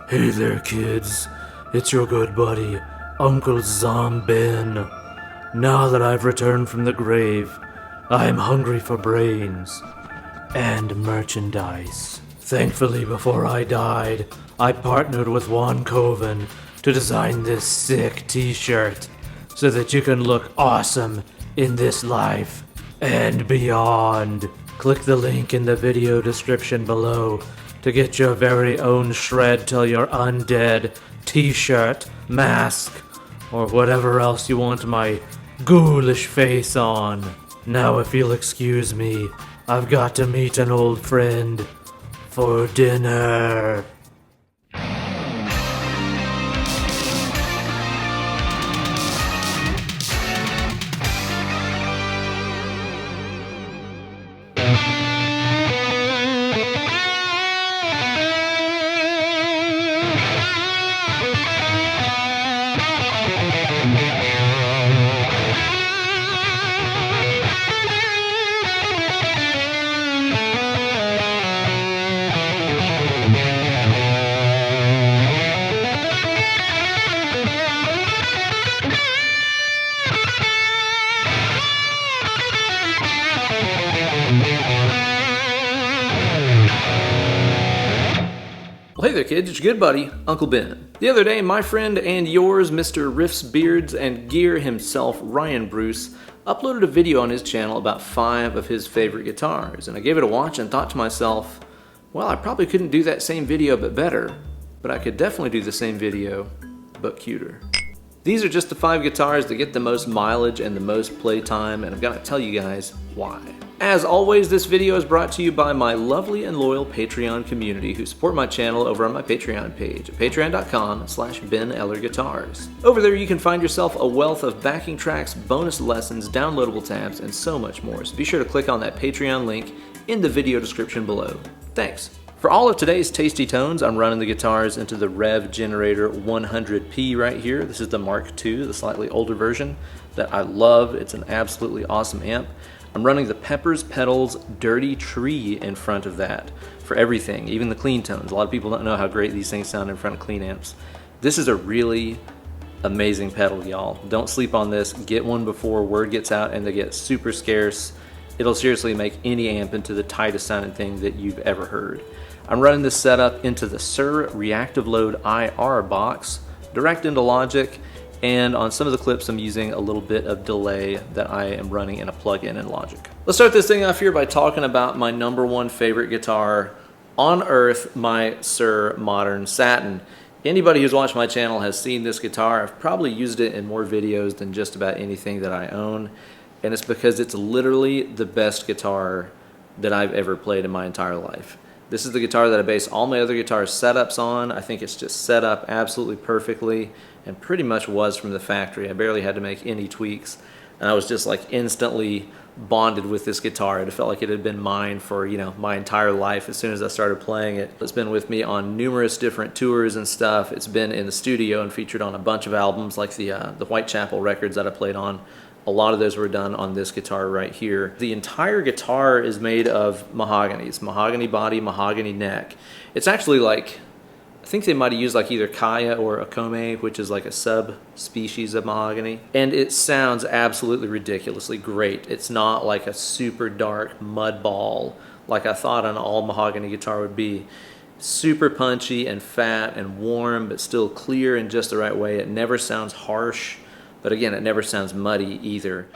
Hey there, kids. It's your good buddy, Uncle Zombin. Now that I've returned from the grave, I'm hungry for brains and merchandise. Thankfully, before I died, I partnered with Juan Coven to design this sick t-shirt so that you can look awesome in this life and beyond. Click the link in the video description below to get your very own shred till you're undead t-shirt, mask, or whatever else you want my ghoulish face on. Now if you'll excuse me, I've got to meet an old friend for dinner. Well, hey there, kids. It's your good buddy, Uncle Ben. The other day, my friend and yours, Mr. Riffs, Beards, and Gear himself, Ryan Bruce, uploaded a video on his channel about 5 of his favorite guitars, and I gave it a watch and thought to myself, well, I probably couldn't do that same video but better, but I could definitely do the same video but cuter. These are just the 5 guitars that get the most mileage and the most playtime, and I've got to tell you guys why. As always, this video is brought to you by my lovely and loyal Patreon community who support my channel over on my Patreon page at patreon.com/BenEllerGuitars. Over there you can find yourself a wealth of backing tracks, bonus lessons, downloadable tabs, and so much more. So be sure to click on that Patreon link in the video description below. Thanks. For all of today's tasty tones, I'm running the guitars into the REVV Generator 100P right here. This is the Mark II, the slightly older version that I love. It's an absolutely awesome amp. I'm running the Pepers Pedals Dirty Tree in front of that for everything, even the clean tones. A lot of people don't know how great these things sound in front of clean amps. This is a really amazing pedal, y'all. Don't sleep on this. Get one before word gets out and they get super scarce. It'll seriously make any amp into the tightest sounding thing that you've ever heard. I'm running this setup into the Suhr Reactive Load IR box, direct into Logic, and on some of the clips I'm using a little bit of delay that I am running in a plugin in Logic. Let's start this thing off here by talking about my #1 favorite guitar on earth, my Suhr Modern Satin. Anybody who's watched my channel has seen this guitar. I've probably used it in more videos than just about anything that I own, and it's because it's literally the best guitar that I've ever played in my entire life. This is the guitar that I base all my other guitar setups on. I think it's just set up absolutely perfectly and pretty much was from the factory. I barely had to make any tweaks, and I was just like instantly bonded with this guitar. It felt like it had been mine for, my entire life as soon as I started playing it. It's been with me on numerous different tours and stuff. It's been in the studio and featured on a bunch of albums like the Whitechapel records that I played on. A lot of those were done on this guitar right here. The entire guitar is made of mahoganies, mahogany body, mahogany neck. It's actually like, I think they might have used like either Kaya or Akome, which is like a subspecies of mahogany. And it sounds absolutely ridiculously great. It's not like a super dark mud ball like I thought an all mahogany guitar would be. Super punchy and fat and warm, but still clear in just the right way. It never sounds harsh. But again, it never sounds muddy either.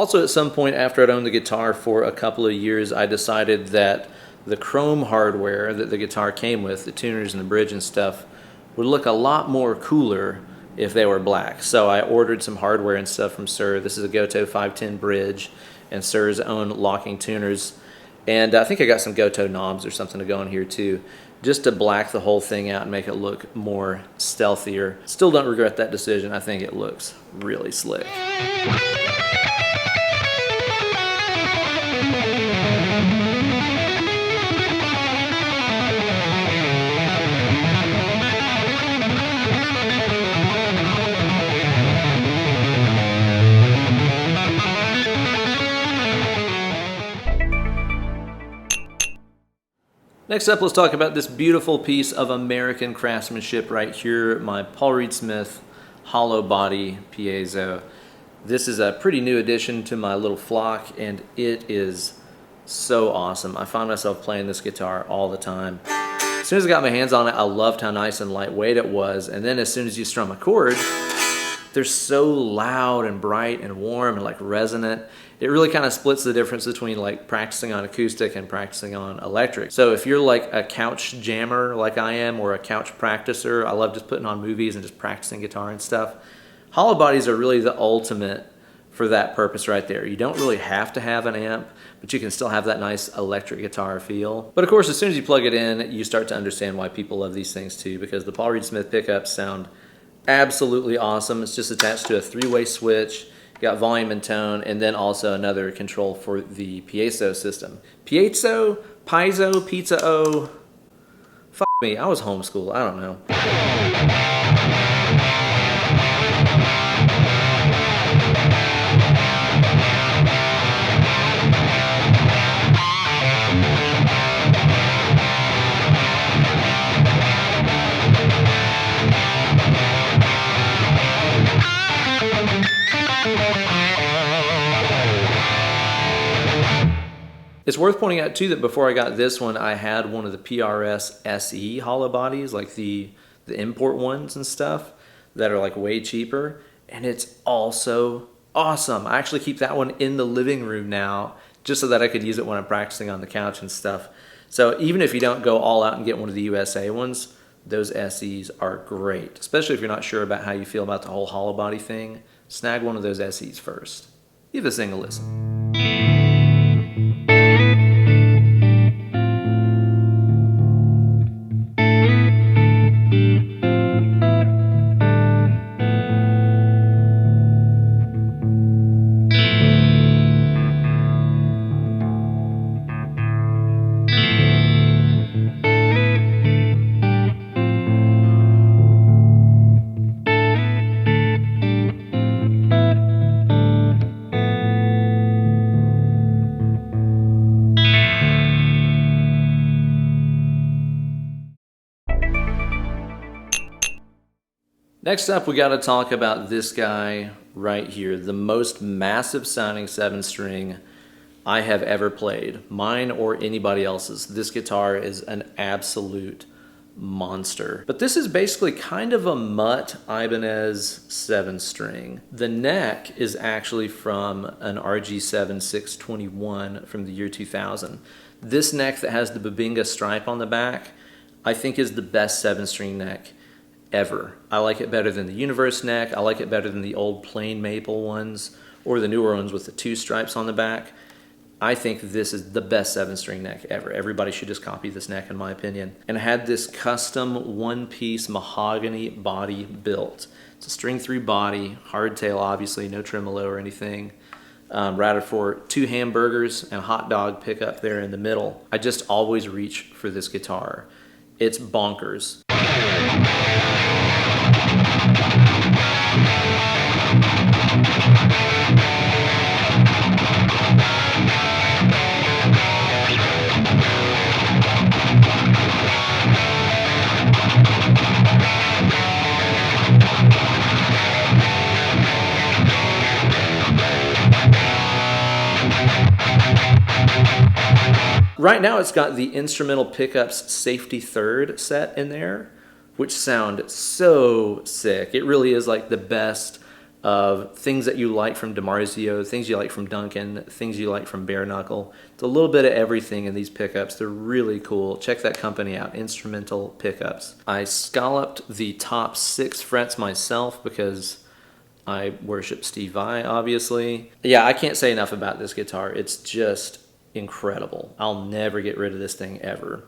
Also, at some point after I'd owned the guitar for a couple of years, I decided that the chrome hardware that the guitar came with, the tuners and the bridge and stuff, would look a lot more cooler if they were black. So I ordered some hardware and stuff from Suhr. This is a Goto 510 bridge and Suhr's own locking tuners. And I think I got some Goto knobs or something to go in here too, just to black the whole thing out and make it look more stealthier. Still don't regret that decision. I think it looks really slick. Next up, let's talk about this beautiful piece of American craftsmanship right here, my Paul Reed Smith Hollowbody piezo. This is a pretty new addition to my little flock, and it is so awesome. I find myself playing this guitar all the time. As soon as I got my hands on it, I loved how nice and lightweight it was, and then as soon as you strum a chord, they're so loud and bright and warm and like resonant. It really kind of splits the difference between like practicing on acoustic and practicing on electric. So if you're like a couch jammer like I am, or a couch practicer, I love just putting on movies and just practicing guitar and stuff. Hollowbodies are really the ultimate for that purpose right there. You don't really have to have an amp, but you can still have that nice electric guitar feel. But of course, as soon as you plug it in, you start to understand why people love these things too, because the Paul Reed Smith pickups sound absolutely awesome. It's just attached to a three-way switch. You got volume and tone, and then also another control for the piezo system. Piezo? Piezo? Pizza-o? Fuck me, I was homeschooled, I don't know. It's worth pointing out too that before I got this one, I had one of the PRS SE Hollowbodies, like the import ones and stuff that are like way cheaper, and it's also awesome. I actually keep that one in the living room now just so that I could use it when I'm practicing on the couch and stuff. So even if you don't go all out and get one of the USA ones, those SEs are great, especially if you're not sure about how you feel about the whole Hollowbody thing. Snag one of those SEs first. Give this thing a listen. Next up, we got to talk about this guy right here, the most massive sounding 7-string I have ever played, mine or anybody else's. This guitar is an absolute monster. But this is basically kind of a mutt Ibanez 7-string. The neck is actually from an RG7 621 from the year 2000. This neck that has the Babinga stripe on the back, I think is the best 7-string neck ever. I like it better than the Universe neck. I like it better than the old plain maple ones or the newer ones with the 2 stripes on the back. I think this is the best 7-string neck ever. Everybody should just copy this neck in my opinion. And it had this custom one-piece mahogany body built. It's a string 3 body, hardtail obviously, no tremolo or anything. Routed for 2 hamburgers and a hot dog pickup there in the middle. I just always reach for this guitar. It's bonkers. Right now it's got the instrumental pickups safety third set in there, which sound so sick. It really is like the best of things that you like from DiMarzio, things you like from Duncan, things you like from bare knuckle. It's a little bit of everything in these pickups. They're really cool. Check that company out, Instrumental Pickups. I scalloped the top 6 frets myself because I worship Steve Vai, obviously. Yeah, I can't say enough about this guitar. It's just incredible. I'll never get rid of this thing ever.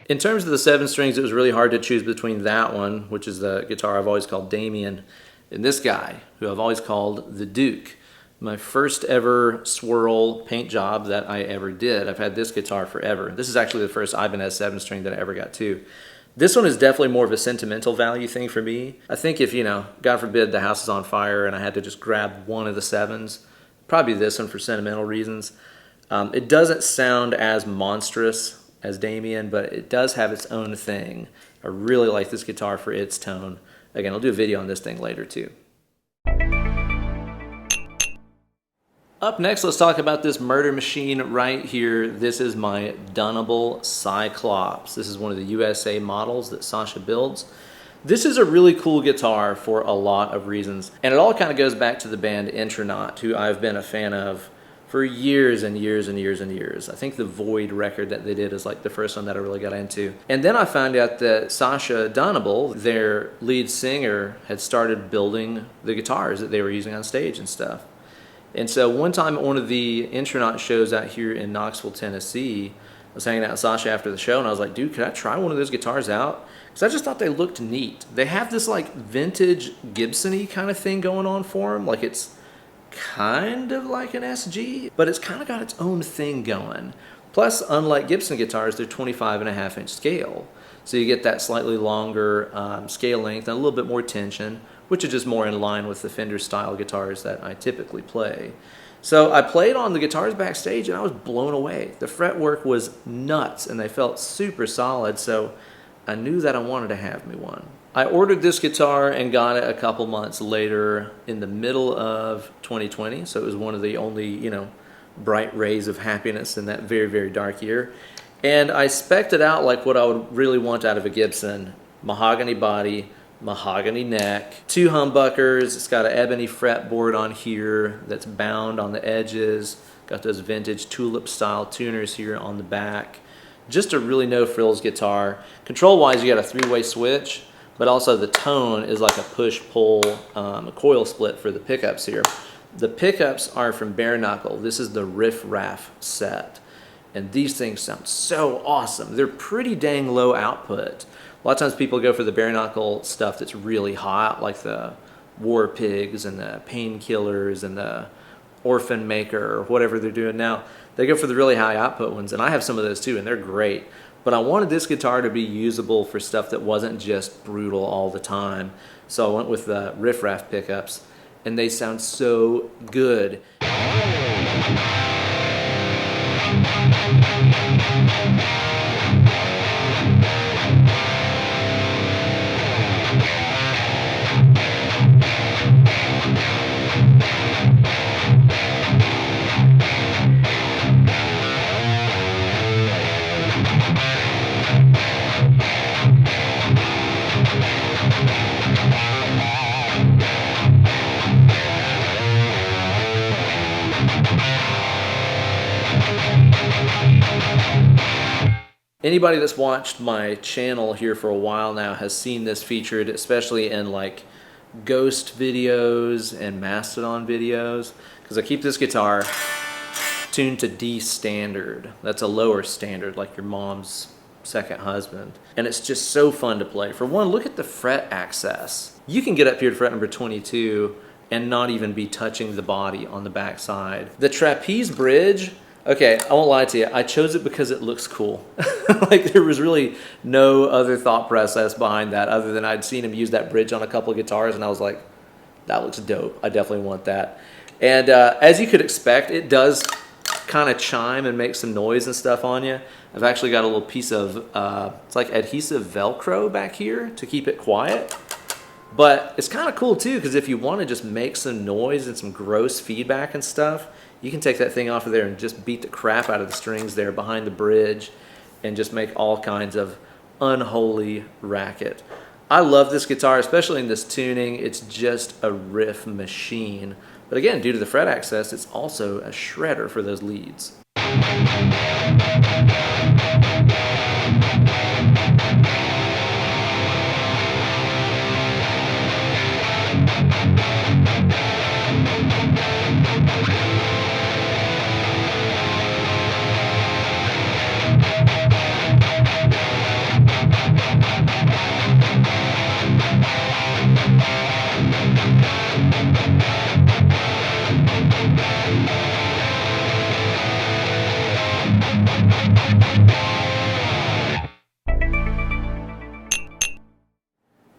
In terms of the 7 strings, it was really hard to choose between that one, which is the guitar I've always called Damien, and this guy, who I've always called the Duke. My first ever swirl paint job that I ever did. I've had this guitar forever. This is actually the first Ibanez 7 string that I ever got too. This one is definitely more of a sentimental value thing for me. I think if, God forbid the house is on fire and I had to just grab one of the 7s, probably this one for sentimental reasons. It doesn't sound as monstrous as Damien, but it does have its own thing. I really like this guitar for its tone. Again, I'll do a video on this thing later too. Up next, let's talk about this murder machine right here. This is my Dunnable Cyclops. This is one of the USA models that Sasha builds. This is a really cool guitar for a lot of reasons, and it all kind of goes back to the band Intronaut, who I've been a fan of for years and years and years and years. I think the Void record that they did is like the first one that I really got into. And then I found out that Sasha Dunnable, their lead singer, had started building the guitars that they were using on stage and stuff. And so one time at one of the Intronaut shows out here in Knoxville, Tennessee, I was hanging out with Sasha after the show and I was like, dude, could I try one of those guitars out? Because I just thought they looked neat. They have this like vintage Gibson-y kind of thing going on for them. Like it's kind of like an SG, but it's kind of got its own thing going. Plus, unlike Gibson guitars, they're 25.5-inch scale. So you get that slightly longer scale length and a little bit more tension, which is just more in line with the Fender style guitars that I typically play. So I played on the guitars backstage and I was blown away. The fretwork was nuts and they felt super solid, so I knew that I wanted to have me one. I ordered this guitar and got it a couple months later in the middle of 2020, so it was one of the only, bright rays of happiness in that very, very dark year. And I spec'd it out like what I would really want out of a Gibson. Mahogany body, mahogany neck, 2 humbuckers. It's got an ebony fretboard on here that's bound on the edges. Got those vintage tulip style tuners here on the back. Just a really no frills guitar. Control wise, you got a 3-way switch, but also the tone is like a push-pull coil split for the pickups here. The pickups are from bare knuckle. This is the Riff Raff set. And these things sound so awesome. They're pretty dang low output. A lot of times people go for the bare knuckle stuff that's really hot, like the War Pigs and the Painkillers and the Orphan Maker or whatever they're doing now. They go for the really high output ones, and I have some of those too, and they're great. But I wanted this guitar to be usable for stuff that wasn't just brutal all the time. So I went with the Riff Raff pickups, and they sound so good. Anybody that's watched my channel here for a while now has seen this featured, especially in like Ghost videos and Mastodon videos, because I keep this guitar tuned to D standard. That's a lower standard, like your mom's second husband. And it's just so fun to play. For one, look at the fret access. You can get up here to fret number 22 and not even be touching the body on the back side. The trapeze bridge, okay, I won't lie to you, I chose it because it looks cool. Like there was really no other thought process behind that other than I'd seen him use that bridge on a couple of guitars and I was like, that looks dope. I definitely want that. And as you could expect, it does kind of chime and make some noise and stuff on you. I've actually got a little piece of, it's like adhesive Velcro back here to keep it quiet. But it's kind of cool too, because if you want to just make some noise and some gross feedback and stuff, you can take that thing off of there and just beat the crap out of the strings there behind the bridge and just make all kinds of unholy racket. I love this guitar, especially in this tuning. It's just a riff machine. But again, due to the fret access, it's also a shredder for those leads.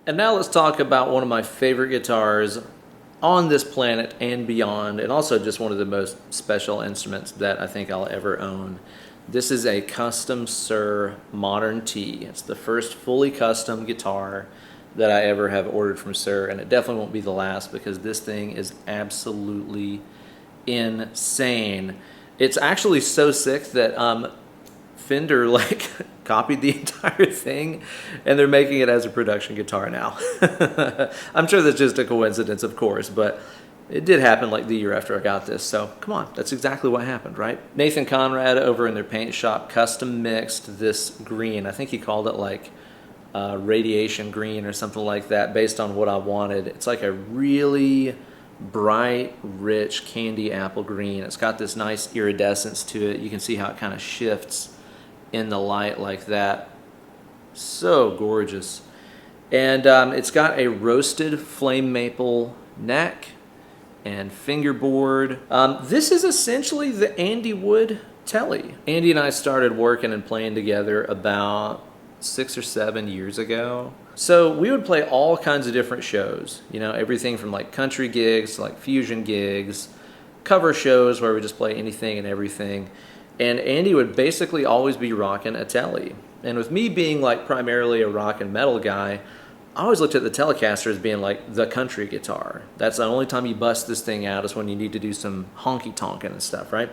And now let's talk about one of my favorite guitars on this planet and beyond, and also just one of the most special instruments that I think I'll ever own. This is a custom Suhr Modern T. It's the first fully custom guitar that I ever have ordered from Suhr, and it definitely won't be the last because this thing is absolutely insane. It's actually so sick that Fender copied the entire thing and they're making it as a production guitar now. I'm sure that's just a coincidence, of course, but it did happen like the year after I got this, so come on, that's exactly what happened, right? Nathan Conrad over in their paint shop custom mixed this green. I think he called it like radiation green or something like that based on what I wanted. It's like a really bright, rich candy apple green. It's got this nice iridescence to it. You can see how it kind of shifts in the light like that. So gorgeous. And it's got a roasted flame maple neck and fingerboard. This is essentially the Andy Wood Telly. Andy and I started working and playing together about 6 or 7 years ago. So we would play all kinds of different shows, you know, everything from like country gigs to like fusion gigs, cover shows where we just play anything and everything. And Andy would basically always be rocking a Telly. And with me being like primarily a rock and metal guy, I always looked at the Telecaster as being like the country guitar. That's the only time you bust this thing out is when you need to do some honky tonking and stuff, right?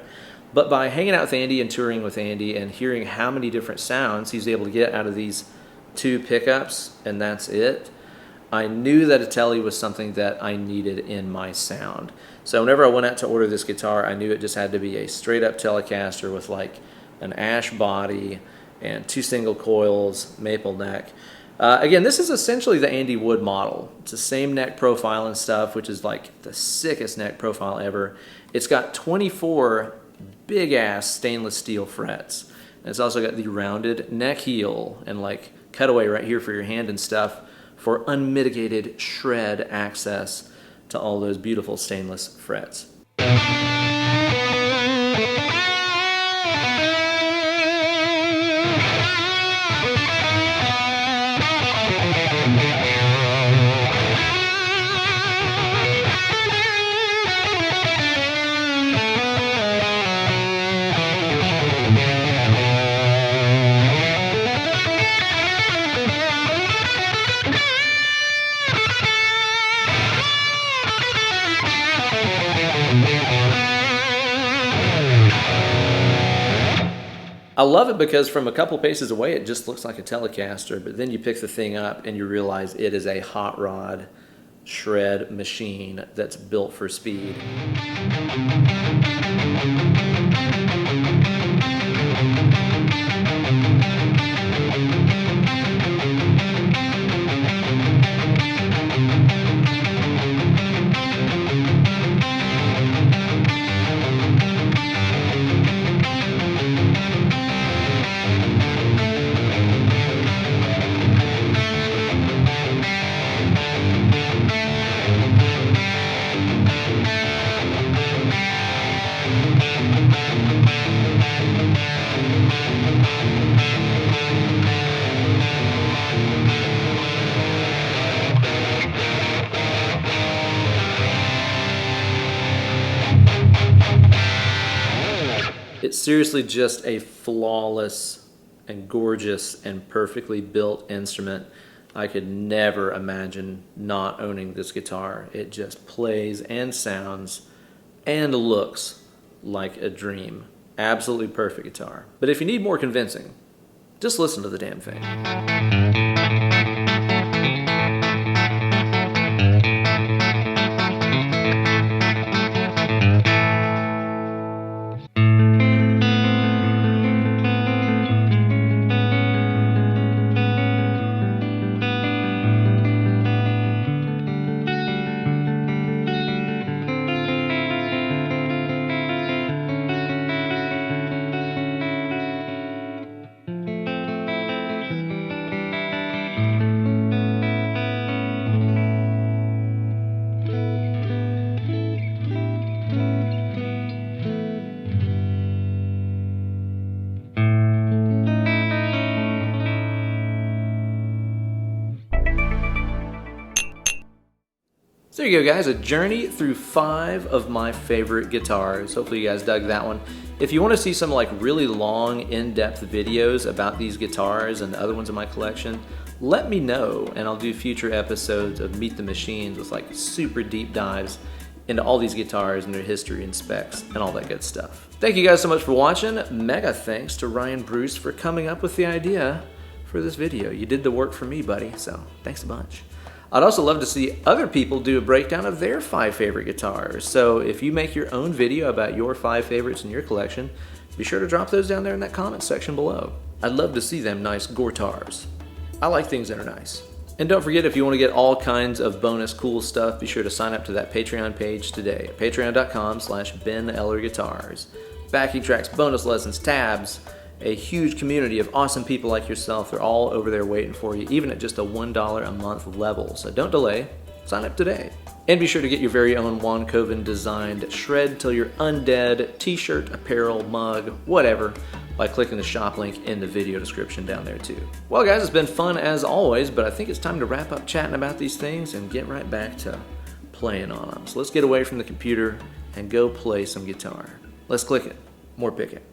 But by hanging out with Andy and touring with Andy and hearing how many different sounds he's able to get out of these 2 pickups, and that's it, I knew that a Telly was something that I needed in my sound. So whenever I went out to order this guitar, I knew it just had to be a straight up Telecaster with like an ash body and 2 single coils, maple neck. Again, this is essentially the Andy Wood model. It's the same neck profile and stuff, which is like the sickest neck profile ever. It's got 24 big ass stainless steel frets. And it's also got the rounded neck heel and like cutaway right here for your hand and stuff for unmitigated shred access to all those beautiful stainless frets. I love it because from a couple paces away it just looks like a Telecaster, but then you pick the thing up and you realize it is a hot rod shred machine that's built for speed. It's seriously just a flawless and gorgeous and perfectly built instrument. I could never imagine not owning this guitar. It just plays and sounds and looks like a dream. Absolutely perfect guitar. But if you need more convincing, just listen to the damn thing. So there you go, guys, a journey through 5 of my favorite guitars. Hopefully you guys dug that one. If you want to see some like really long, in-depth videos about these guitars and the other ones in my collection, let me know and I'll do future episodes of Meet the Machines with like super deep dives into all these guitars and their history and specs and all that good stuff. Thank you guys so much for watching. Mega thanks to Ryan Bruce for coming up with the idea for this video. You did the work for me, buddy, so thanks a bunch. I'd also love to see other people do a breakdown of their 5 favorite guitars. So if you make your own video about your 5 favorites in your collection, be sure to drop those down there in that comment section below. I'd love to see them nice guitars. I like things that are nice. And don't forget, if you want to get all kinds of bonus cool stuff, be sure to sign up to that Patreon page today at patreon.com/BenEllerGuitars. Backing tracks, bonus lessons, tabs, a huge community of awesome people like yourself. They're all over there waiting for you, even at just a $1 a month level. So don't delay, sign up today. And be sure to get your very own Juan Coven designed Shred Till You're Undead t-shirt, apparel, mug, whatever, by clicking the shop link in the video description down there too. Well guys, it's been fun as always, but I think it's time to wrap up chatting about these things and get right back to playing on them. So let's get away from the computer and go play some guitar. Let's click it, more pick it.